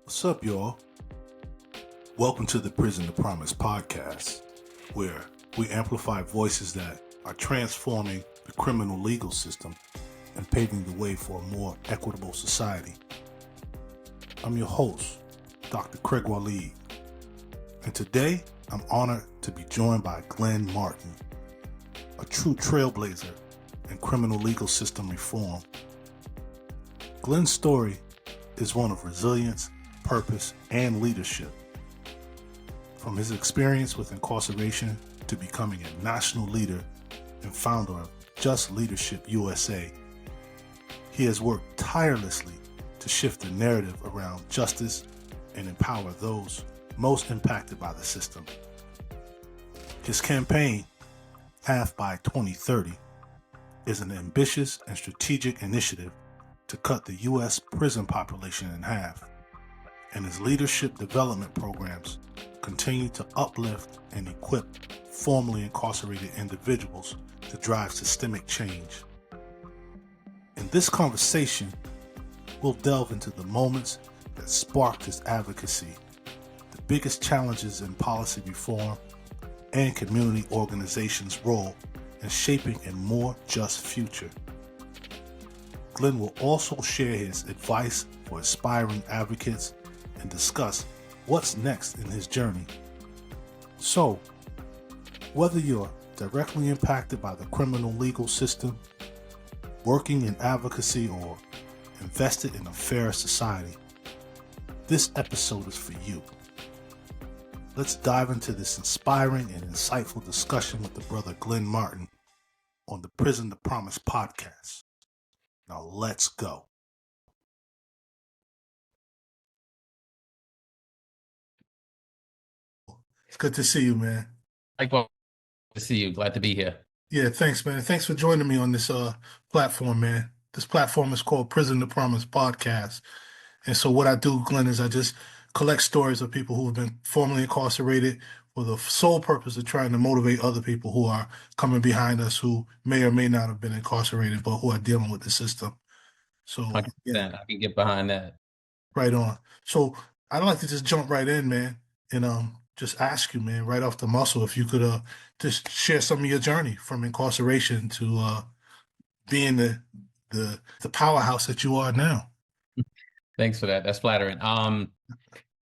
What's up, y'all? Welcome to the Prison to Promise podcast, where we amplify voices that are transforming the criminal legal system and paving the way for a more equitable society. I'm your host, Dr. Craig Waleed, and today I'm honored to be joined by Glenn Martin, a true trailblazer in criminal legal system reform. Glenn's story is one of resilience, purpose, and leadership. From his experience with incarceration to becoming a national leader and founder of JustLeadershipUSA, he has worked tirelessly to shift the narrative around justice and empower those most impacted by the system. His campaign, Half by 2030, is an ambitious and strategic initiative to cut the U.S. prison population in half, and his leadership development programs continue to uplift and equip formerly incarcerated individuals to drive systemic change. In this conversation, we'll delve into the moments that sparked his advocacy, the biggest challenges in policy reform, and community organizations' role in shaping a more just future. Glenn will also share his advice for aspiring advocates and discuss what's next in his journey. So, whether you're directly impacted by the criminal legal system, working in advocacy, or invested in a fairer society, this episode is for you. Let's dive into this inspiring and insightful discussion with the brother Glenn Martin on the Prison to Promise podcast. Now let's go. It's good to see you, man. Well, to see you. Glad to be here. Yeah, thanks, man. Thanks for joining me on this platform, man. This platform is called Prison to Promise podcast. And so what I do, Glenn, is I just collect stories of people who have been formerly incarcerated for the sole purpose of trying to motivate other people who are coming behind us who may or may not have been incarcerated, but who are dealing with the system. So 100%. yeah, I can get behind that. right on. So I'd like to just jump right in, man, and just ask you, man, right off the muscle, if you could just share some of your journey from incarceration to being the powerhouse that you are now. Thanks for that. That's flattering.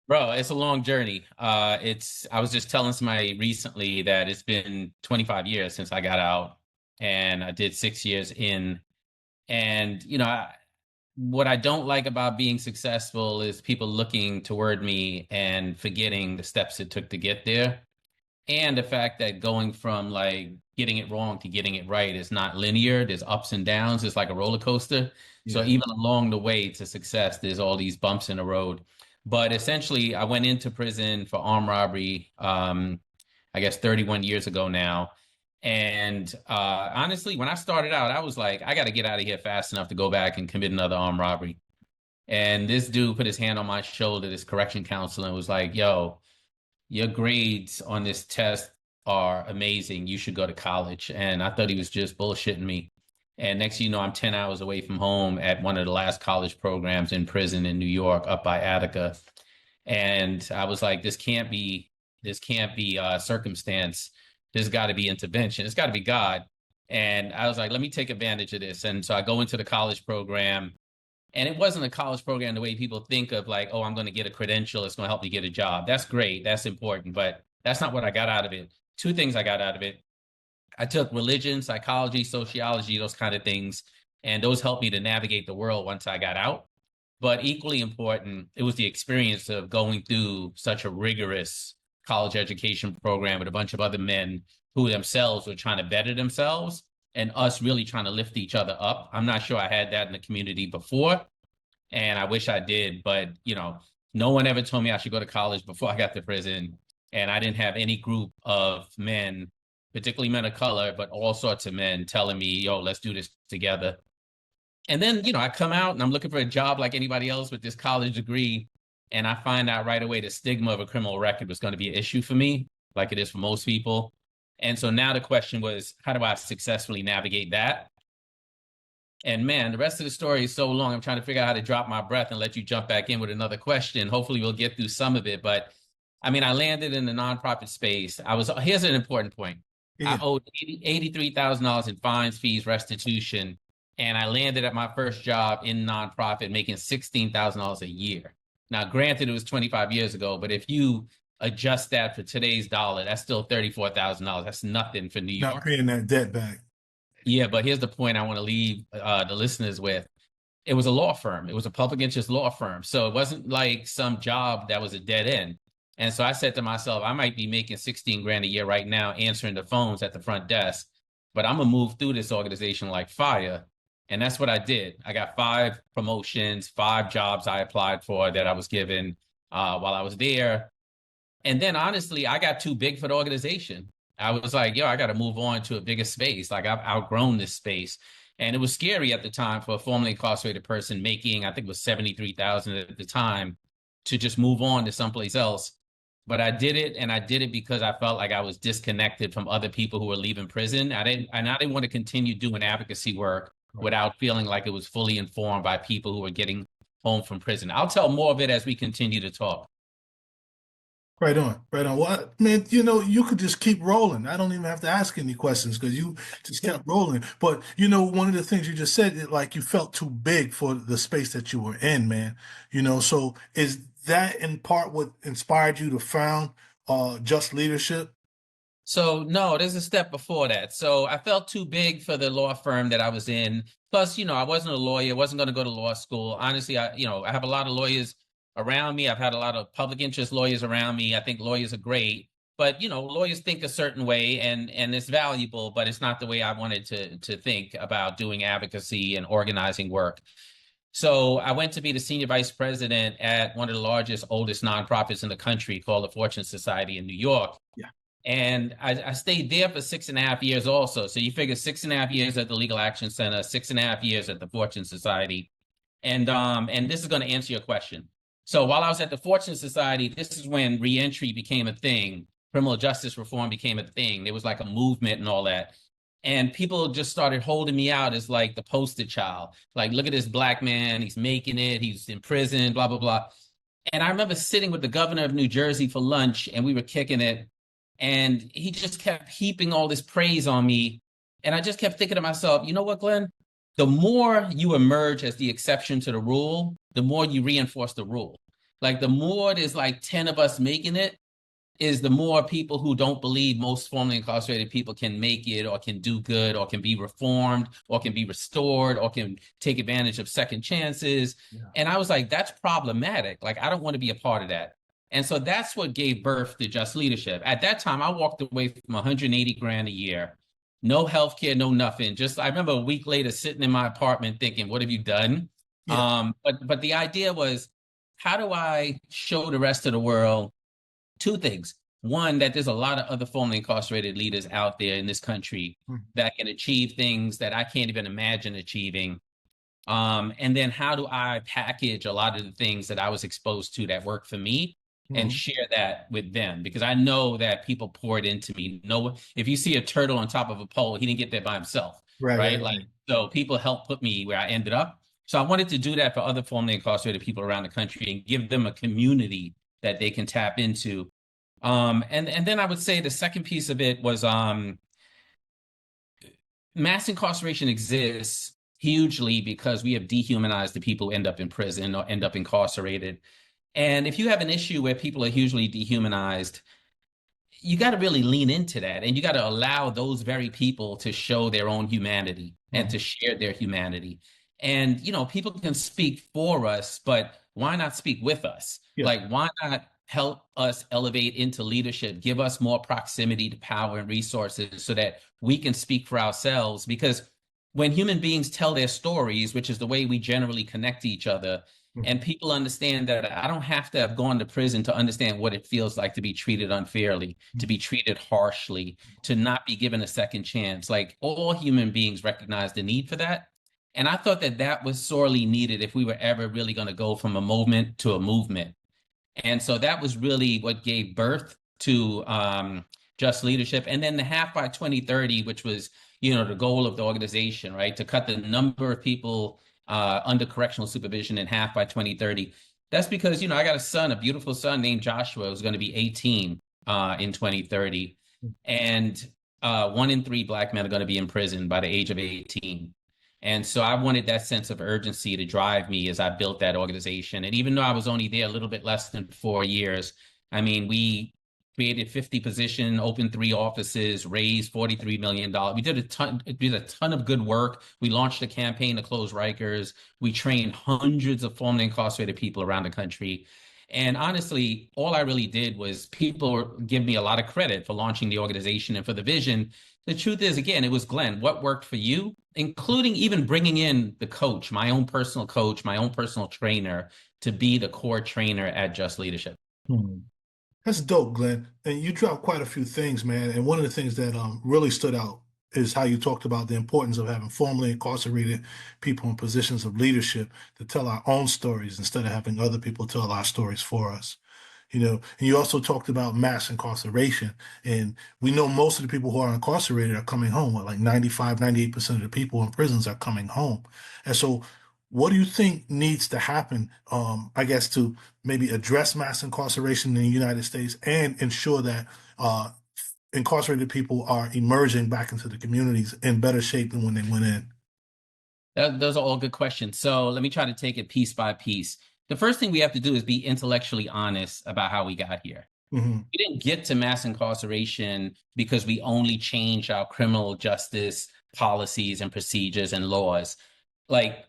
Bro, it's a long journey. I was just telling somebody recently that it's been 25 years since I got out, and I did 6 years in. And, what I don't like about being successful is people looking toward me and forgetting the steps it took to get there. And the fact that going from like getting it wrong to getting it right is not linear. There's ups and downs. It's like a roller coaster. So even along the way to success, there's all these bumps in the road. But essentially, I went into prison for armed robbery, I guess 31 years ago now. And honestly, when I started out, I was like, I got to get out of here fast enough to go back and commit another armed robbery. And this dude put his hand on my shoulder, this correction counselor, and was like, yo, your grades on this test are amazing. You should go to college. And I thought he was just bullshitting me. And next thing you know, I'm 10 hours away from home at one of the last college programs in prison in New York, up by Attica. And I was like, this can't be circumstance. There's got to be intervention. It's got to be God. And I was like, let me take advantage of this. And so I go into the college program. And it wasn't a college program the way people think of, like, oh, I'm going to get a credential. It's going to help me get a job. That's great. That's important. But that's not what I got out of it. Two things I got out of it. I took religion, psychology, sociology, those kind of things. And those helped me to navigate the world once I got out. But equally important, it was the experience of going through such a rigorous college education program with a bunch of other men who themselves were trying to better themselves, and us really trying to lift each other up. I'm not sure I had that in the community before, and I wish I did, but no one ever told me I should go to college before I got to prison, and I didn't have any group of men, particularly men of color, but all sorts of men telling me, yo, let's do this together. And then, I come out and I'm looking for a job like anybody else with this college degree, and I find out right away the stigma of a criminal record was going to be an issue for me, like it is for most people. And so now the question was, how do I successfully navigate that? And man, the rest of the story is so long. I'm trying to figure out how to drop my breath and let you jump back in with another question. Hopefully we'll get through some of it. But I mean, I landed in the nonprofit space. Here's an important point. I Yeah. owed $83,000 in fines, fees, restitution. And I landed at my first job in nonprofit making $16,000 a year. Now, granted, it was 25 years ago, but if you adjust that for today's dollar, that's still $34,000. That's nothing for New Not York. paying that debt back. Yeah, but here's the point I want to leave the listeners with. It was a law firm. It was a public interest law firm. So it wasn't like some job that was a dead end. And so I said to myself, I might be making 16 grand a year right now answering the phones at the front desk, but I'm going to move through this organization like fire. And that's what I did. I got 5 promotions, 5 jobs I applied for that I was given while I was there. And then honestly, I got too big for the organization. I was like, yo, I got to move on to a bigger space. Like I've outgrown this space. And it was scary at the time for a formerly incarcerated person making, I think it was 73,000 at the time, to just move on to someplace else. But I did it, and I did it because I felt like I was disconnected from other people who were leaving prison. I didn't want to continue doing advocacy work without feeling like it was fully informed by people who were getting home from prison. I'll tell more of it as we continue to talk. Right on, right on. Well, man, you know, you could just keep rolling. I don't even have to ask any questions because you just kept rolling. But you know, one of the things you just said, like you felt too big for the space that you were in, man. You know, so is that in part what inspired you to found Just Leadership? So no, there's a step before that. So I felt too big for the law firm that I was in. Plus, I wasn't a lawyer, wasn't going to go to law school. Honestly, I have a lot of lawyers around me. I've had a lot of public interest lawyers around me. I think lawyers are great, but lawyers think a certain way and it's valuable, but it's not the way I wanted to think about doing advocacy and organizing work. So I went to be the senior vice president at one of the largest, oldest nonprofits in the country called the Fortune Society in New York. Yeah. And I stayed there for 6.5 years also. So you figure 6.5 years at the Legal Action Center, 6.5 years at the Fortune Society. And this is going to answer your question. So while I was at the Fortune Society, this is when reentry became a thing. Criminal justice reform became a thing. There was like a movement and all that. And people just started holding me out as like the poster child. Like, look at this Black man. He's making it. He's in prison, blah, blah, blah. And I remember sitting with the governor of New Jersey for lunch, and we were kicking it. And he just kept heaping all this praise on me. And I just kept thinking to myself, you know what, Glenn? The more you emerge as the exception to the rule, the more you reinforce the rule. Like the more there's like 10 of us making it, is the more people who don't believe most formerly incarcerated people can make it or can do good or can be reformed or can be restored or can take advantage of second chances. Yeah. And I was like, that's problematic. Like, I don't want to be a part of that. And so that's what gave birth to Just Leadership. At that time, I walked away from 180 grand a year, no healthcare, no nothing. Just, I remember a week later sitting in my apartment thinking, what have you done? Yeah. But the idea was, how do I show the rest of the world 2 things? One, that there's a lot of other formerly incarcerated leaders out there in this country that can achieve things that I can't even imagine achieving. And then how do I package a lot of the things that I was exposed to that work for me and share that with them? Because I know that people poured into me. If you see a turtle on top of a pole, he didn't get there by himself, right? Like, so people helped put me where I ended up. So I wanted to do that for other formerly incarcerated people around the country and give them a community that they can tap into. And then I would say the second piece of it was mass incarceration exists hugely because we have dehumanized the people who end up in prison or end up incarcerated. And if you have an issue where people are hugely dehumanized, you got to really lean into that. And you got to allow those very people to show their own humanity and to share their humanity. And, people can speak for us, but why not speak with us? Yeah. Like, why not help us elevate into leadership, give us more proximity to power and resources so that we can speak for ourselves? Because when human beings tell their stories, which is the way we generally connect to each other, and people understand that I don't have to have gone to prison to understand what it feels like to be treated unfairly, to be treated harshly, to not be given a second chance. Like, all human beings recognize the need for that. And I thought that that was sorely needed if we were ever really going to go from a moment to a movement. And so that was really what gave birth to Just Leadership, and then the half by 2030, which was, you know, the goal of the organization, right? To cut the number of people under correctional supervision in half by 2030. That's because, you know, I got a son, a beautiful son named Joshua, who's going to be 18 in 2030. And 1 in 3 Black men are going to be in prison by the age of 18. And so I wanted that sense of urgency to drive me as I built that organization. And even though I was only there a little bit less than 4 years, I mean, we created 50 positions, opened 3 offices, raised $43 million. We did a ton of good work. We launched a campaign to close Rikers. We trained hundreds of formerly incarcerated people around the country. And honestly, all I really did was people give me a lot of credit for launching the organization and for the vision. The truth is, again, it was Glenn, what worked for you, including even bringing in the coach, my own personal coach, my own personal trainer to be the core trainer at Just Leadership. That's dope, Glenn. And you dropped quite a few things, man. And one of the things that really stood out is how you talked about the importance of having formerly incarcerated people in positions of leadership to tell our own stories instead of having other people tell our stories for us. You know, and you also talked about mass incarceration. And we know most of the people who are incarcerated are coming home. Like 95, 98% of the people in prisons are coming home. And so what do you think needs to happen, I guess, to maybe address mass incarceration in the United States and ensure that incarcerated people are emerging back into the communities in better shape than when they went in? Those are all good questions. So let me try to take it piece by piece. The first thing we have to do is be intellectually honest about how we got here. Mm-hmm. We didn't get to mass incarceration because we only changed our criminal justice policies and procedures and laws. Like,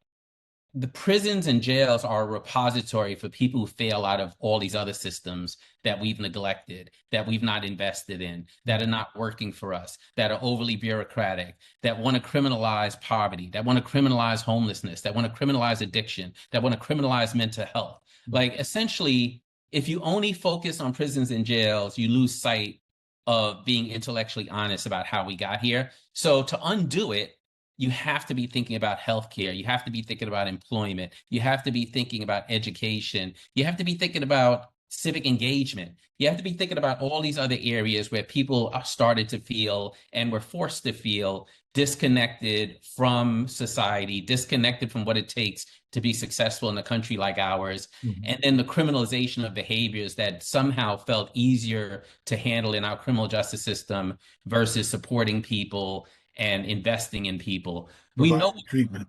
the prisons and jails are a repository for people who fail out of all these other systems that we've neglected, that we've not invested in, that are not working for us, that are overly bureaucratic, that want to criminalize poverty, that want to criminalize homelessness, that want to criminalize addiction, that want to criminalize mental health. Like, essentially, if you only focus on prisons and jails, you lose sight of being intellectually honest about how we got here. So to undo it, you have to be thinking about healthcare. You have to be thinking about employment. You have to be thinking about education. You have to be thinking about civic engagement. You have to be thinking about all these other areas where people are started to feel and were forced to feel disconnected from society, disconnected from what it takes to be successful in a country like ours. Mm-hmm. And then the criminalization of behaviors that somehow felt easier to handle in our criminal justice system versus supporting people and investing in people. We know treatment.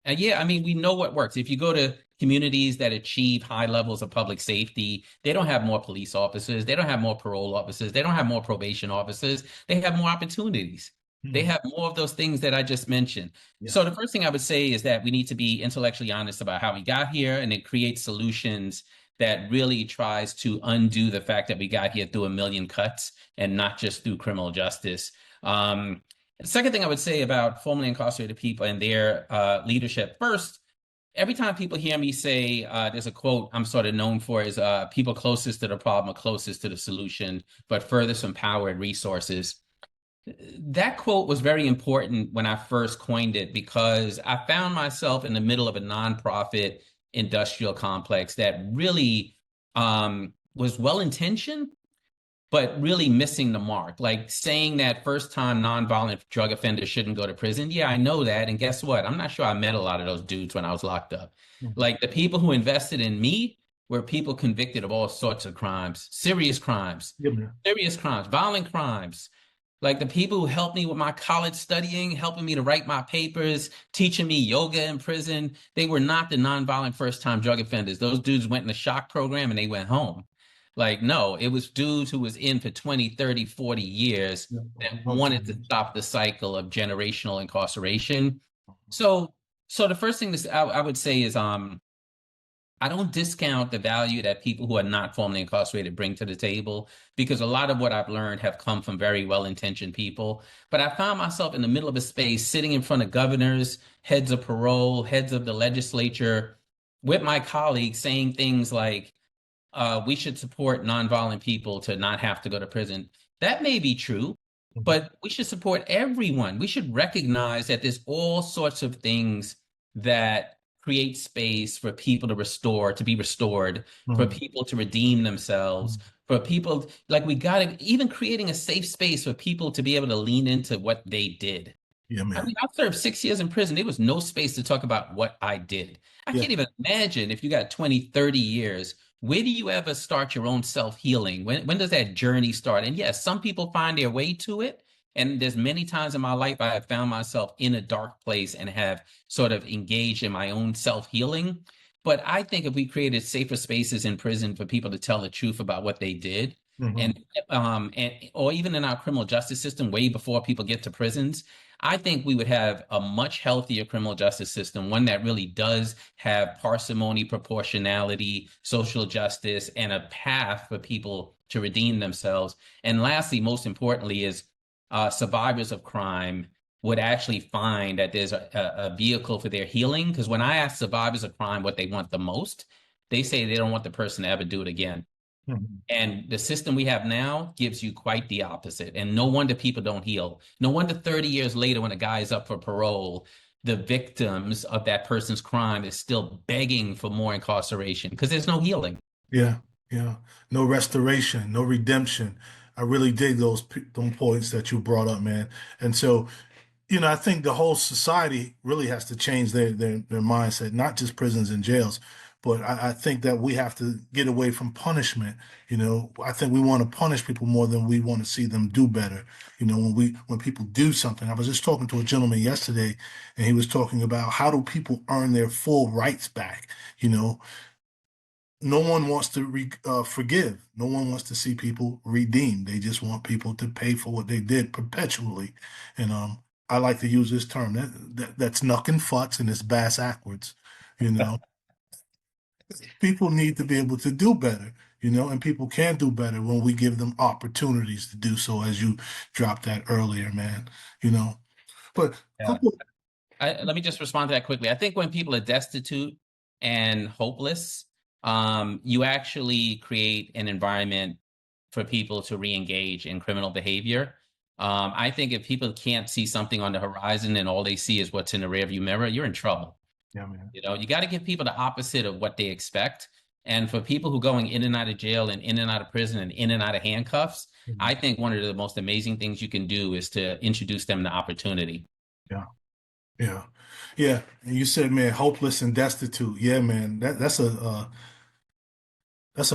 Yeah, I mean, we know what works. If you go to communities that achieve high levels of public safety, they don't have more police officers, they don't have more parole officers, they don't have more probation officers, they have more opportunities. They have more of those things that I just mentioned. Yeah. So the first thing I would say is that we need to be intellectually honest about how we got here, and it creates solutions that really tries to undo the fact that we got here through a million cuts and not just through criminal justice. The second thing I would say about formerly incarcerated people and their leadership, first, every time people hear me say, there's a quote I'm sort of known for is people closest to the problem are closest to the solution, but furthest from power and resources. That quote was very important when I first coined it because I found myself in the middle of a nonprofit industrial complex that really was well-intentioned, but really missing the mark. Like saying that first-time nonviolent drug offenders shouldn't go to prison. Yeah, I know that. And guess what? I'm not sure I met a lot of those dudes when I was locked up. Mm-hmm. Like the people who invested in me were people convicted of all sorts of crimes, serious crimes, violent crimes. Like the people who helped me with my college studying, helping me to write my papers, teaching me yoga in prison, they were not the nonviolent first-time drug offenders. Those dudes went in the shock program and they went home. Like, no, it was dudes who was in for 20, 30, 40 years that wanted to stop the cycle of generational incarceration. So the first thing I would say is I don't discount the value that people who are not formally incarcerated bring to the table, because a lot of what I've learned have come from very well-intentioned people. But I found myself in the middle of a space sitting in front of governors, heads of parole, heads of the legislature, with my colleagues saying things like, we should support nonviolent people to not have to go to prison. That may be true, but we should support everyone. We should recognize that there's all sorts of things that create space for people to be restored, for people to redeem themselves, for people, like we got to, even creating a safe space for people to be able to lean into what they did. Yeah, I man. mean, I served 6 years in prison. There was no space to talk about what I did. I Yeah. can't even imagine if you got 20, 30 years, where do you ever start your own self-healing? When does that journey start? And yes, some people find their way to it. And there's many times in my life I have found myself in a dark place and have sort of engaged in my own self-healing. But I think if we created safer spaces in prison for people to tell the truth about what they did, Hmm. and or even in our criminal justice system, way before people get to prisons, I think we would have a much healthier criminal justice system, one that really does have parsimony, proportionality, social justice, and a path for people to redeem themselves. And lastly, most importantly, is survivors of crime would actually find that there's a vehicle for their healing. Because when I ask survivors of crime what they want the most, they say they don't want the person to ever do it again. Hmm. And the system we have now gives you quite the opposite. And no wonder people don't heal. No wonder 30 years later, when a guy is up for parole, the victims of that person's crime is still begging for more incarceration because there's no healing. Yeah. Yeah. No restoration, no redemption. I really dig those points that you brought up, man. And so, I think the whole society really has to change their mindset, not just prisons and jails, but I think that we have to get away from punishment. I think we want to punish people more than we want to see them do better. When people do something, I was just talking to a gentleman yesterday, and he was talking about how do people earn their full rights back. No one wants to forgive. No one wants to see people redeemed. They just want people to pay for what they did perpetually. And I like to use this term that's knuck and futz and it's bass backwards. You know, people need to be able to do better. And people can do better when we give them opportunities to do so, as you dropped that earlier, man. You know, but Yeah. couple. Let me just respond to that quickly. I think when people are destitute and hopeless, you actually create an environment for people to re-engage in criminal behavior. I think if people can't see something on the horizon and all they see is what's in the rearview mirror, you're in trouble. Yeah, man. You got to give people the opposite of what they expect. And for people who are going in and out of jail and in and out of prison and in and out of handcuffs, Mhm. I think one of the most amazing things you can do is to introduce them to opportunity. Yeah. Yeah. Yeah. And you said, man, hopeless and destitute. Yeah, man. That's a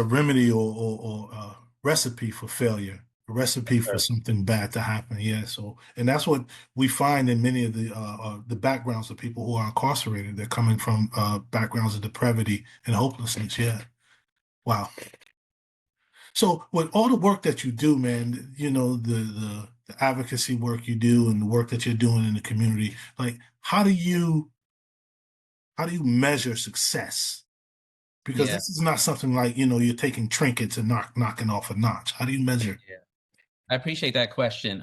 remedy or recipe for failure, a recipe for Sure. something bad to happen. Yeah. So, and that's what we find in many of the backgrounds of people who are incarcerated. They're coming from backgrounds of depravity and hopelessness. Yeah. Wow. So, with all the work that you do, man, the advocacy work you do and the work that you're doing in the community, like, how do you measure success? Because Yeah. this is not something like, you're taking trinkets and knocking off a notch. How do you measure? Yeah. I appreciate that question.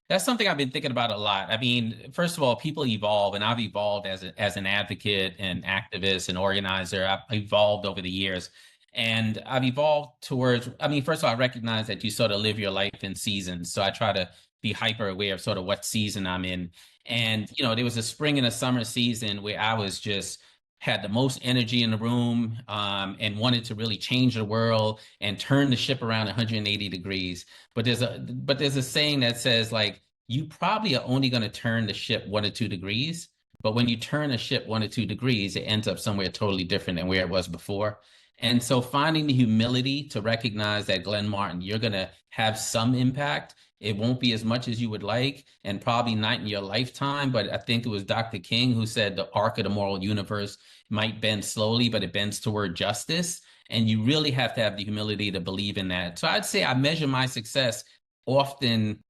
That's something I've been thinking about a lot. I mean, first of all, people evolve, and I've evolved as an advocate and activist and organizer. I've evolved over the years, and I've evolved towards. I mean, first of all, I recognize that you sort of live your life in seasons, so I try to be hyper aware of sort of what season I'm in. And there was a spring and a summer season where I was just had the most energy in the room, and wanted to really change the world and turn the ship around 180 degrees. But there's a saying that says, like, you probably are only going to turn the ship 1 or 2 degrees, but when you turn a ship 1 or 2 degrees, it ends up somewhere totally different than where it was before. And so finding the humility to recognize that, Glenn Martin, you're going to have some impact. It won't be as much as you would like, and probably not in your lifetime. But I think it was Dr. King who said the arc of the moral universe might bend slowly, but it bends toward justice. And you really have to have the humility to believe in that. So I'd say I measure my success often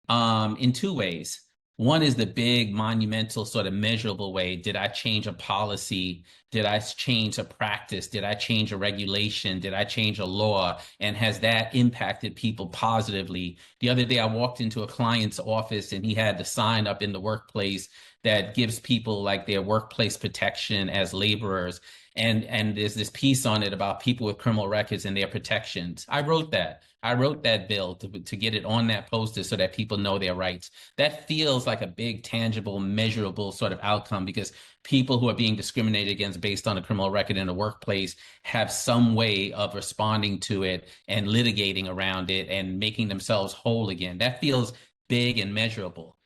in two ways. One is the big, monumental, sort of measurable way. Did I change a policy? Did I change a practice? Did I change a regulation? Did I change a law? And has that impacted people positively? The other day, I walked into a client's office and he had the sign up in the workplace that gives people like their workplace protection as laborers. And there's this piece on it about people with criminal records and their protections. I wrote that. I wrote that bill to get it on that poster so that people know their rights. That feels like a big, tangible, measurable sort of outcome because people who are being discriminated against based on a criminal record in the workplace have some way of responding to it and litigating around it and making themselves whole again. That feels big and measurable.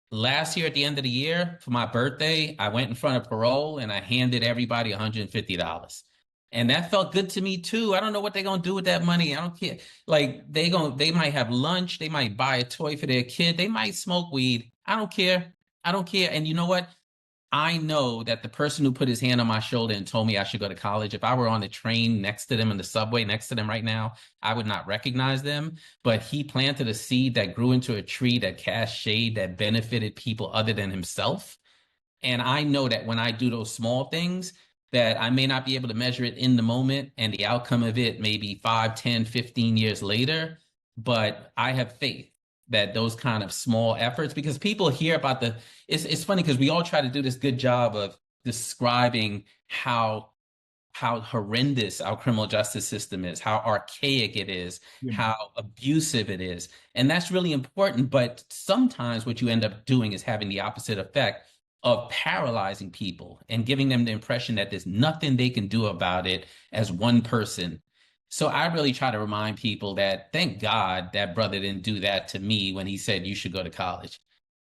Last year at the end of the year for my birthday, I went in front of parole and I handed everybody $150. And that felt good to me too. I don't know what they're gonna do with that money. I don't care. Like they might have lunch, they might buy a toy for their kid, they might smoke weed. I don't care. I don't care. And you know what? I know that the person who put his hand on my shoulder and told me I should go to college, if I were on the train next to them in the subway next to them right now, I would not recognize them. But he planted a seed that grew into a tree that cast shade that benefited people other than himself. And I know that when I do those small things, that I may not be able to measure it in the moment and the outcome of it maybe 5, 10, 15 years later, but I have faith that those kind of small efforts, because people hear about it's funny because we all try to do this good job of describing how horrendous our criminal justice system is, how archaic it is, how abusive it is. And that's really important. But sometimes what you end up doing is having the opposite effect of paralyzing people and giving them the impression that there's nothing they can do about it as one person. So I really try to remind people that thank God that brother didn't do that to me when he said you should go to college.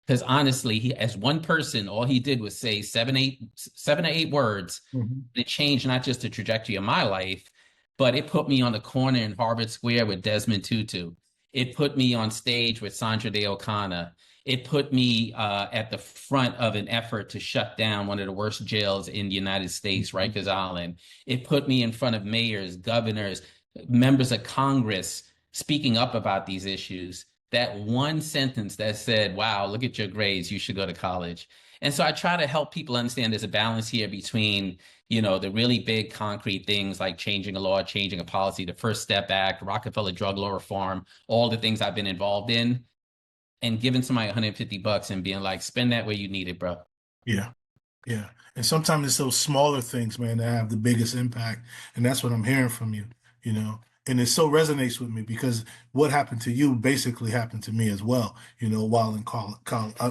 Because honestly, he, as one person, all he did was say seven or eight words. Mm-hmm. It changed not just the trajectory of my life, but it put me on the corner in Harvard Square with Desmond Tutu. It put me on stage with Sandra Day O'Connor. It put me at the front of an effort to shut down one of the worst jails in the United States, Rikers Island. It put me in front of mayors, governors, members of Congress speaking up about these issues. That one sentence that said, wow, look at your grades, you should go to college. And so I try to help people understand there's a balance here between, you know, the really big concrete things like changing a law, changing a policy, the First Step Act, Rockefeller drug law reform, all the things I've been involved in, and giving somebody $150 and being like, spend that where you need it, bro. Yeah. Yeah. And sometimes it's those smaller things, man, that have the biggest impact. And that's what I'm hearing from you, you know. And it so resonates with me because what happened to you basically happened to me as well, you know, while in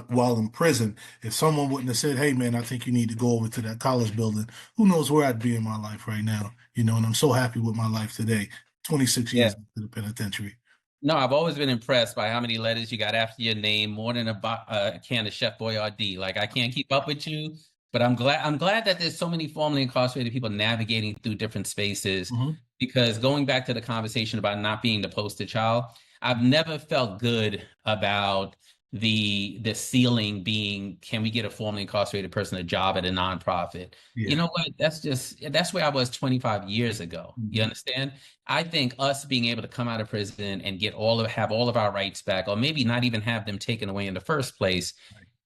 while in prison. If someone wouldn't have said, hey, man, I think you need to go over to that college building, who knows where I'd be in my life right now, you know, and I'm so happy with my life today, 26 Yeah. years into the penitentiary. No, I've always been impressed by how many letters you got after your name, more than a can of Chef Boyardee. Like I can't keep up with you, but I'm glad that there's so many formerly incarcerated people navigating through different spaces. Mm-hmm. Because going back to the conversation about not being the poster child, I've never felt good about the ceiling being, can we get a formerly incarcerated person a job at a nonprofit? Yeah. You know what? That's where I was 25 years ago. Mm-hmm. You understand? I think us being able to come out of prison and have all of our rights back, or maybe not even have them taken away in the first place,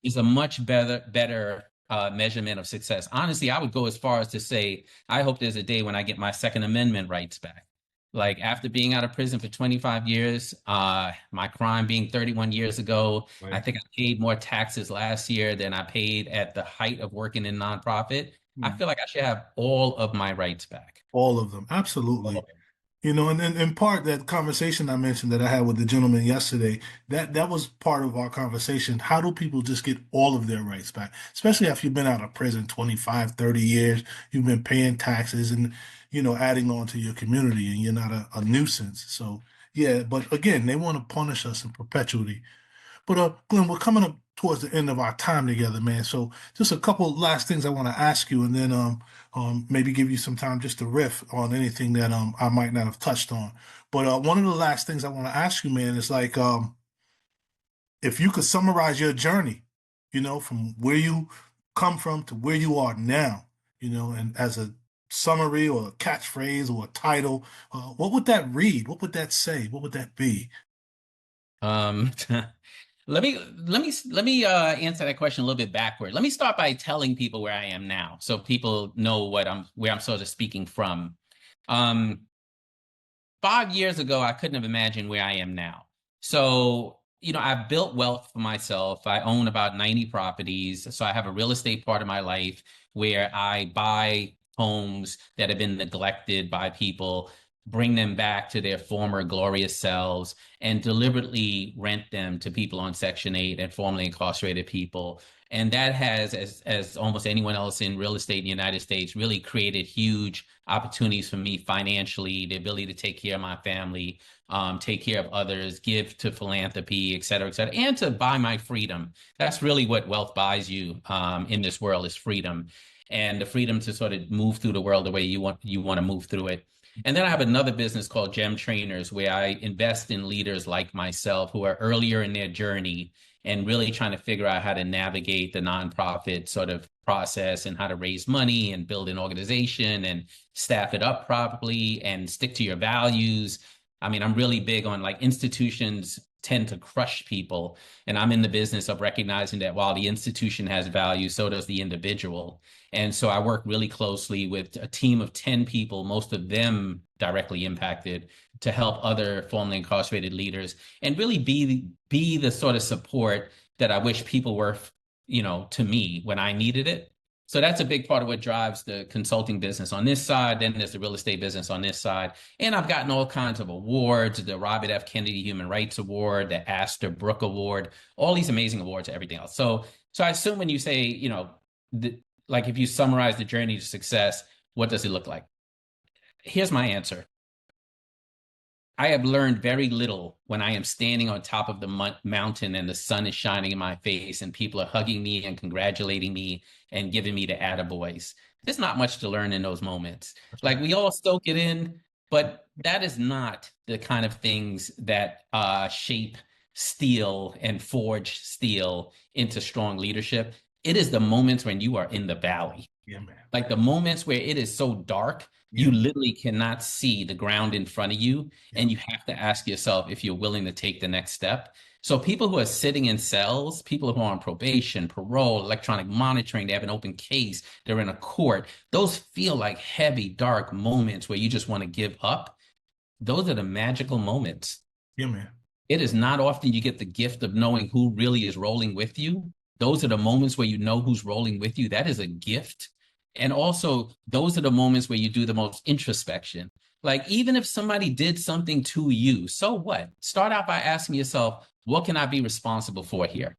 is a much better measurement of success. Honestly, I would go as far as to say, I hope there's a day when I get my Second Amendment rights back. Like after being out of prison for 25 years, my crime being 31 years ago, Right. I think I paid more taxes last year than I paid at the height of working in nonprofit. I feel like I should have all of my rights back. All of them. Absolutely. All of them. You know, and then in part that conversation I mentioned that I had with the gentleman yesterday, that was part of our conversation. How do people just get all of their rights back? Especially if you've been out of prison 25, 30 years, you've been paying taxes and, you know, adding on to your community and you're not a nuisance. So, yeah, but again, they want to punish us in perpetuity. But Glenn, we're coming up towards the end of our time together, man. So just a couple last things I want to ask you, and then maybe give you some time just to riff on anything that I might not have touched on. But one of the last things I want to ask you, man, is like if you could summarize your journey, you know, from where you come from to where you are now, you know, and as a summary or a catchphrase or a title, what would that read? What would that say? What would that be? Let me answer that question a little bit backward. Let me start by telling people where I am now, so people know where I'm sort of speaking from. 5 years ago, I couldn't have imagined where I am now. So, you know, I've built wealth for myself. I own about 90 properties. So I have a real estate part of my life where I buy homes that have been neglected by people. bring them back to their former glorious selves, and deliberately rent them to people on Section 8 and formerly incarcerated people. And that has, as almost anyone else in real estate in the United States, really created huge opportunities for me financially, the ability to take care of my family, take care of others, give to philanthropy, et cetera, and to buy my freedom. That's really what wealth buys you in this world, is freedom, and the freedom to sort of move through the world the way you want to move through it. And then I have another business called Gem Trainers, where I invest in leaders like myself who are earlier in their journey and really trying to figure out how to navigate the nonprofit sort of process and how to raise money and build an organization and staff it up properly and stick to your values. I mean, I'm really big on, like, institutions tend to crush people. And I'm in the business of recognizing that while the institution has value, so does the individual. And so I work really closely with a team of 10 people, most of them directly impacted, to help other formerly incarcerated leaders and really be the sort of support that I wish people were, to me when I needed it. So that's a big part of what drives the consulting business on this side. Then there's the real estate business on this side. And I've gotten all kinds of awards, the Robert F. Kennedy Human Rights Award, the Astor Brook Award, all these amazing awards, everything else. So I assume when you say, like, if you summarize the journey to success, what does it look like? Here's my answer. I have learned very little when I am standing on top of the mountain and the sun is shining in my face and people are hugging me and congratulating me and giving me the attaboys. There's not much to learn in those moments. Like, we all soak it in, but that is not the kind of things that shape steel and forge steel into strong leadership. It is the moments when you are in the valley. Yeah, man. Like the moments where it is so dark, you literally cannot see the ground in front of you. And you have to ask yourself if you're willing to take the next step. So people who are sitting in cells, people who are on probation, parole, electronic monitoring, they have an open case, they're in a court, those feel like heavy, dark moments where you just want to give up. Those are the magical moments. Yeah, man. It is not often you get the gift of knowing who really is rolling with you. Those are the moments where you know who's rolling with you. That is a gift. And also, those are the moments where you do the most introspection. Like, even if somebody did something to you, so what? Start out by asking yourself, what can I be responsible for here?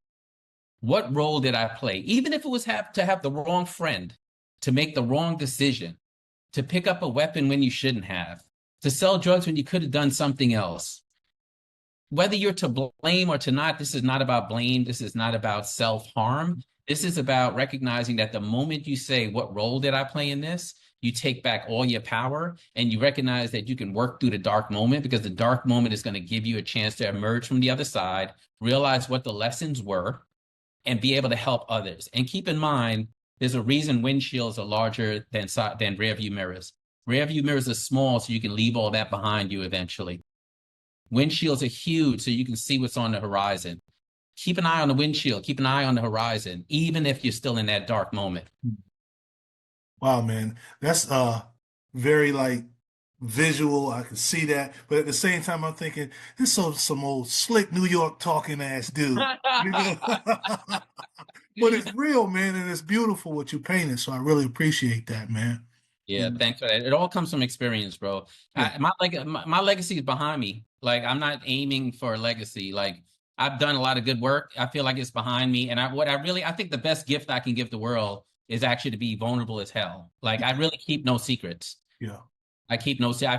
What role did I play? Even if it was to have the wrong friend, to make the wrong decision, to pick up a weapon when you shouldn't have, to sell drugs when you could have done something else. Whether you're to blame or to not, this is not about blame. This is not about self-harm. This is about recognizing that the moment you say, what role did I play in this? You take back all your power and you recognize that you can work through the dark moment, because the dark moment is going to give you a chance to emerge from the other side, realize what the lessons were, and be able to help others. And keep in mind, there's a reason windshields are larger than rear view mirrors. Rear view mirrors are small so you can leave all that behind you eventually. Windshields are huge so you can see what's on the horizon. Keep an eye on the windshield. Keep an eye on the horizon, even if you're still in that dark moment. Wow, man. That's very, like, visual. I can see that. But at the same time, I'm thinking, this is some old slick New York talking ass dude. But it's real, man, and it's beautiful what you painted. So I really appreciate that, man. Yeah, thanks for that. It all comes from experience, bro. Yeah. My legacy is behind me. Like, I'm not aiming for a legacy. Like, I've done a lot of good work. I feel like it's behind me. And I think the best gift I can give the world is actually to be vulnerable as hell. Like, I really keep no secrets. Yeah. I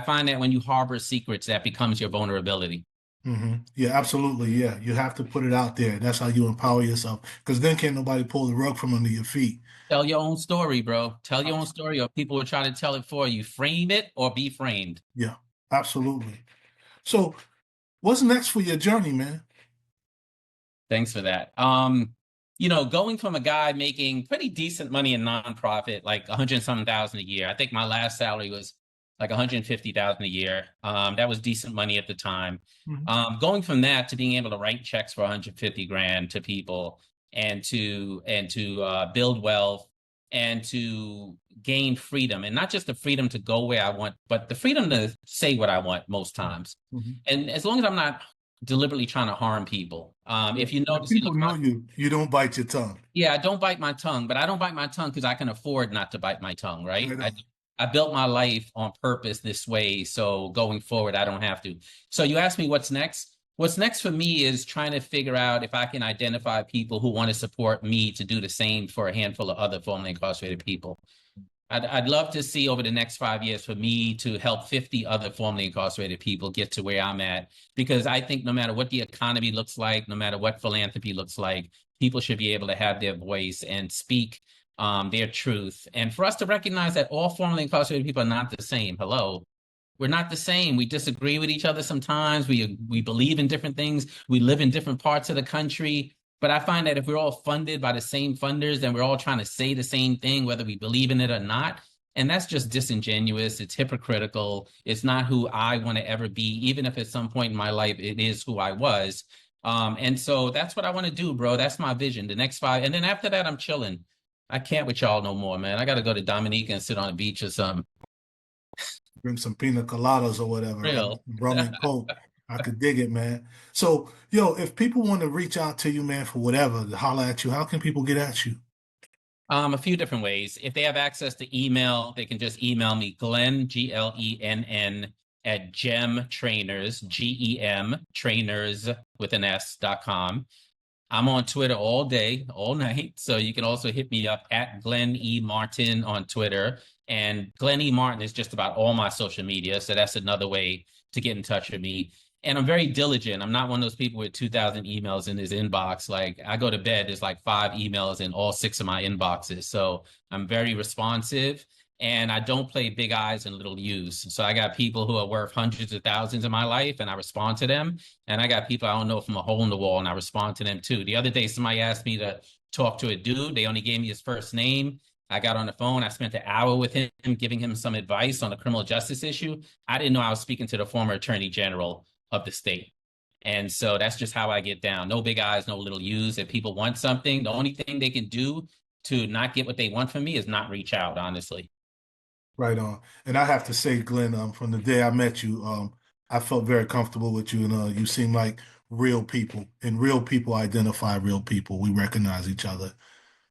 find that when you harbor secrets, that becomes your vulnerability. Mm-hmm. Yeah, absolutely. Yeah. You have to put it out there. That's how you empower yourself, because then can't nobody pull the rug from under your feet. Tell your own story, bro. Tell your own story, or people will try to tell it for you. Frame it or be framed. Yeah, absolutely. So what's next for your journey, man? Thanks for that. Going from a guy making pretty decent money in nonprofit, like 100-something thousand a year. I think my last salary was like 150,000 a year. That was decent money at the time. Mm-hmm. Going from that to being able to write checks for 150 grand to people, and to build wealth, and to gain freedom, and not just the freedom to go where I want, but the freedom to say what I want most times. Mm-hmm. And as long as I'm not deliberately trying to harm people. If you notice, people know you don't bite your tongue. Yeah, I don't bite my tongue, but I don't bite my tongue because I can afford not to bite my tongue, right? I built my life on purpose this way. So going forward, I don't have to. So you asked me what's next. What's next for me is trying to figure out if I can identify people who want to support me to do the same for a handful of other formerly incarcerated people. I'd love to see over the next 5 years for me to help 50 other formerly incarcerated people get to where I'm at. Because I think no matter what the economy looks like, no matter what philanthropy looks like, people should be able to have their voice and speak their truth. And for us to recognize that all formerly incarcerated people are not the same. Hello. We're not the same. We disagree with each other sometimes. We believe in different things. We live in different parts of the country. But I find that if we're all funded by the same funders, then we're all trying to say the same thing, whether we believe in it or not. And that's just disingenuous. It's hypocritical. It's not who I want to ever be, even if at some point in my life it is who I was. And so that's what I want to do, bro. That's my vision. The next 5. And then after that, I'm chilling. I can't with y'all no more, man. I got to go to Dominica and sit on a beach or something. Bring some pina coladas or whatever, Real. rum and coke. I could dig it, man. So, yo, if people want to reach out to you, man, for whatever, to holler at you, how can people get at you? A few different ways. If they have access to email, they can just email me, Glenn, GLENN, at GEM GEM, trainers with an S.com. I'm on Twitter all day, all night. So you can also hit me up at Glenn E. Martin on Twitter. And Glenn E. Martin is just about all my social media. So that's another way to get in touch with me. And I'm very diligent. I'm not one of those people with 2,000 emails in his inbox. Like I go to bed, there's like 5 emails in all 6 of my inboxes. So I'm very responsive. And I don't play big eyes and little U's. So I got people who are worth hundreds of thousands in my life and I respond to them. And I got people I don't know from a hole in the wall and I respond to them too. The other day, somebody asked me to talk to a dude. They only gave me his first name. I got on the phone. I spent an hour with him, giving him some advice on a criminal justice issue. I didn't know I was speaking to the former attorney general of the state. And so that's just how I get down. No big eyes, no little U's. If people want something, the only thing they can do to not get what they want from me is not reach out, honestly. Right on. And I have to say, Glenn, from the day I met you, I felt very comfortable with you, and you seem like real people, and real people identify real people. We recognize each other.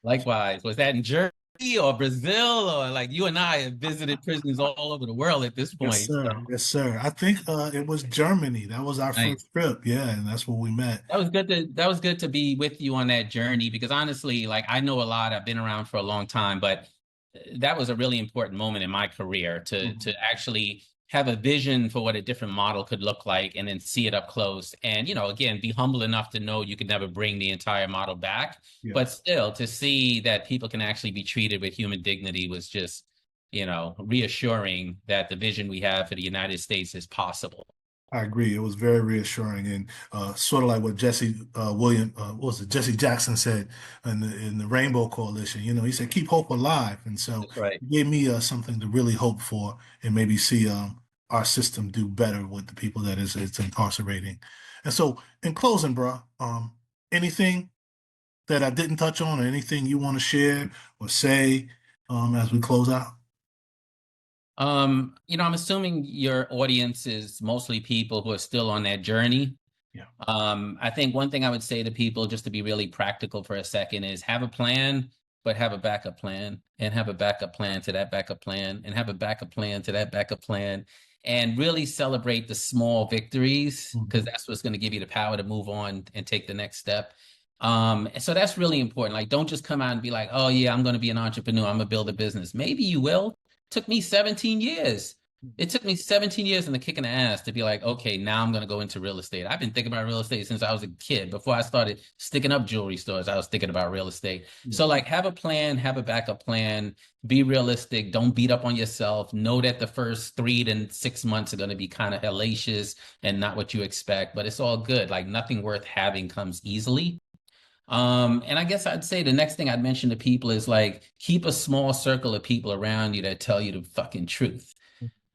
Likewise. Was that in Jersey or Brazil, or like you and I have visited prisons all over the world at this Yes, point? sir. So Yes, sir. I think it was Germany. That was our nice. first trip. Yeah, and that's where we met. That was good to be with you on that journey because honestly, like I know a lot. I've been around for a long time, but that was a really important moment in my career to actually have a vision for what a different model could look like and then see it up close. And, again, be humble enough to know you could never bring the entire model back, Yeah. but still to see that people can actually be treated with human dignity was just, reassuring that the vision we have for the United States is possible. I agree. It was very reassuring, and sort of like what what was it? Jesse Jackson said in the Rainbow Coalition. He said, "Keep hope alive," and so That's right. it gave me something to really hope for, and maybe see our system do better with the people that it's incarcerating. And so, in closing, bro, anything that I didn't touch on, or anything you want to share or say as we close out? I'm assuming your audience is mostly people who are still on that journey. Yeah. I think one thing I would say to people, just to be really practical for a second, is have a plan, but have a backup plan, and have a backup plan to that backup plan, and have a backup plan to that backup plan, and really celebrate the small victories because that's what's going to give you the power to move on and take the next step. So that's really important. Like, don't just come out and be like, oh yeah, I'm going to be an entrepreneur. I'm going to build a business. Maybe you will. Took me 17 years. It took me 17 years and the kick in the ass to be like, okay, now I'm going to go into real estate. I've been thinking about real estate since I was a kid. Before I started sticking up jewelry stores, I was thinking about real estate. Yeah. So like have a plan, have a backup plan, be realistic. Don't beat up on yourself. Know that the first 3 to 6 months are going to be kind of hellacious and not what you expect, but it's all good. Like nothing worth having comes easily. And I guess I'd say the next thing I'd mention to people is like, keep a small circle of people around you that tell you the fucking truth.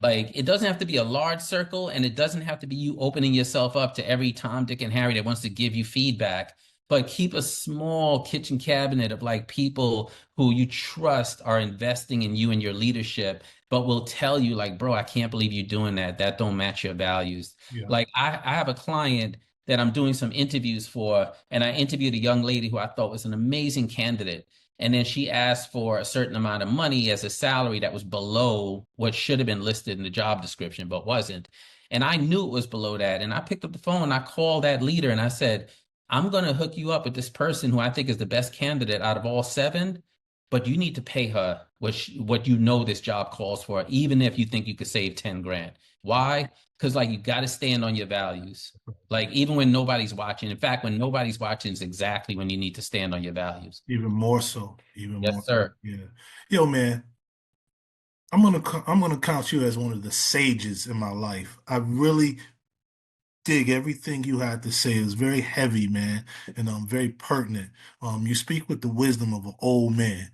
Like, it doesn't have to be a large circle, and it doesn't have to be you opening yourself up to every Tom, Dick, and Harry that wants to give you feedback. But keep a small kitchen cabinet of like people who you trust are investing in you and your leadership, but will tell you like, bro, I can't believe you're doing that. That don't match your values. Yeah. Like I have a client that I'm doing some interviews for, and I interviewed a young lady who I thought was an amazing candidate. And then she asked for a certain amount of money as a salary that was below what should have been listed in the job description, but wasn't. And I knew it was below that. And I picked up the phone and I called that leader and I said, I'm going to hook you up with this person who I think is the best candidate out of all 7, but you need to pay her what you know this job calls for, even if you think you could save 10 grand. Why? Because like you got to stand on your values. Like even when nobody's watching. In fact, when nobody's watching is exactly when you need to stand on your values. Even more so. Even more. Yes, sir. Yeah. Yo, man, I'm gonna count you as one of the sages in my life. I really dig everything you had to say. It was very heavy, man, and very pertinent. You speak with the wisdom of an old man,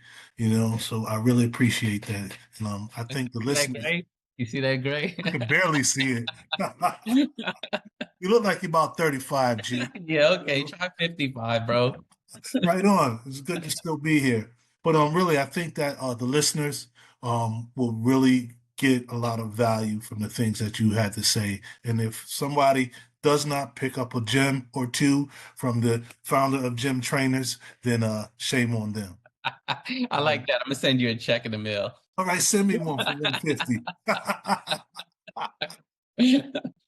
so I really appreciate that. And I think the See that listeners, gray? You see that gray? I can barely see it. You look like you're about 35, G. Yeah, okay. Try 55, bro. Right on. It's good to still be here. But really, I think that the listeners will really get a lot of value from the things that you had to say. And if somebody does not pick up a gem or two from the founder of Gym Trainers, then shame on them. I like that. I'm gonna send you a check in the mail. All right, send me one for 150.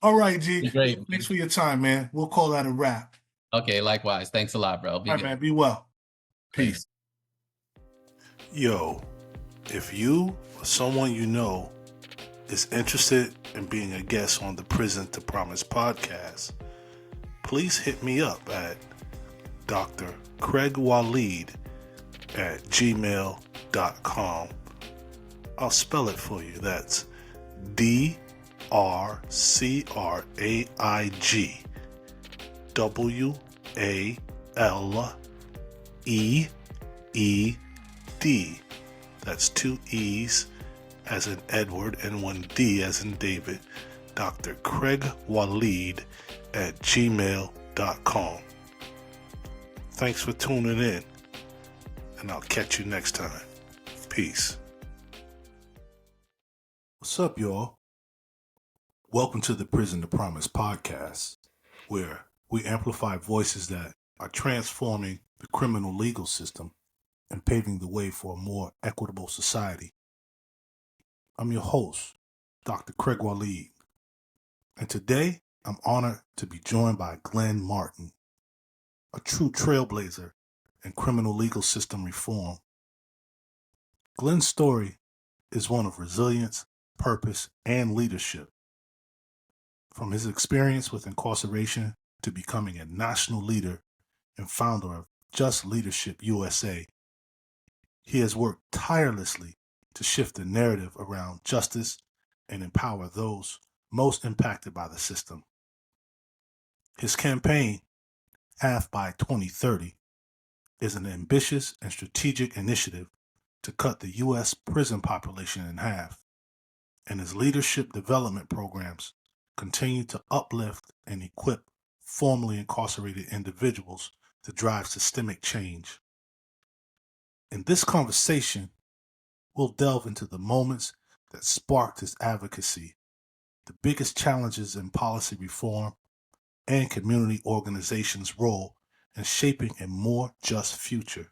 All right, G. Great. Thanks for your time, man. We'll call that a wrap. Okay, likewise. Thanks a lot, bro. Be All right, good. man. Be well. Peace. Yo, if you or someone you know is interested in being a guest on the Prison to Promise podcast, please hit me up at Dr. Craig Waleed at gmail.com. I'll spell it for you. That's DrCraigWaleed. That's 2 E's as in Edward and 1 D as in David. Dr. Craig Waleed at gmail.com. Thanks for tuning in, and I'll catch you next time. Peace. What's up, y'all? Welcome to the Prison to Promise podcast, where we amplify voices that are transforming the criminal legal system and paving the way for a more equitable society. I'm your host, Dr. Craig Waleed, and today I'm honored to be joined by Glenn Martin, a true trailblazer in criminal legal system reform. Glenn's story is one of resilience, purpose, and leadership. From his experience with incarceration to becoming a national leader and founder of JustLeadershipUSA, he has worked tirelessly to shift the narrative around justice and empower those most impacted by the system. His campaign, Half by 2030, is an ambitious and strategic initiative to cut the U.S. prison population in half, and his leadership development programs continue to uplift and equip formerly incarcerated individuals to drive systemic change. In this conversation, we'll delve into the moments that sparked his advocacy, the biggest challenges in policy reform, and community organizations' role in shaping a more just future.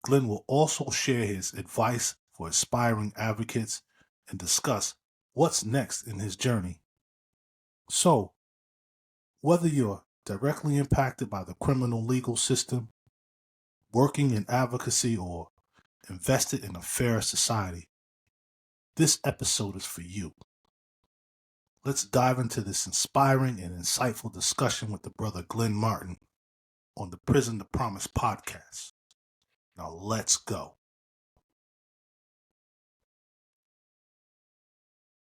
Glenn will also share his advice for aspiring advocates and discuss what's next in his journey. So, whether you're directly impacted by the criminal legal system, working in advocacy, or invested in a fairer society, this episode is for you. Let's dive into this inspiring and insightful discussion with the brother Glenn Martin on the Prison to Promise podcast. Now let's go.